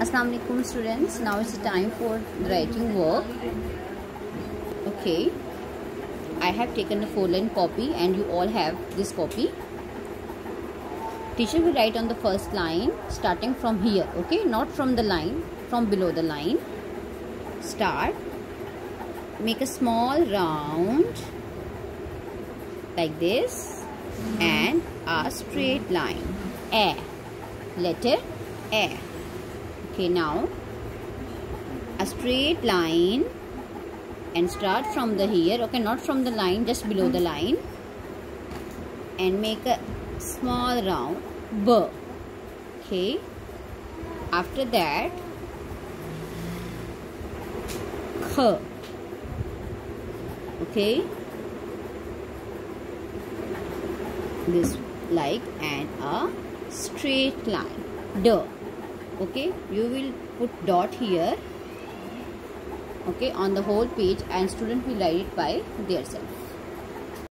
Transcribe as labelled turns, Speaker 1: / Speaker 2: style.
Speaker 1: Assalamu alaikum students. Now it's time for writing work. Okay, I have taken a 4-line copy and you all have this copy. Teacher will write on the first line starting from here, okay, not from the line, from below the line. Start, make a small round like this and a straight line, A, letter A. Okay, now a straight line and start from the here, okay, not from the line, just below the line, and make a small round, B. Okay, after that K. Okay, this like, and a straight line, D. Okay, you will put dot here, okay, on the whole page, and student will write it by themselves.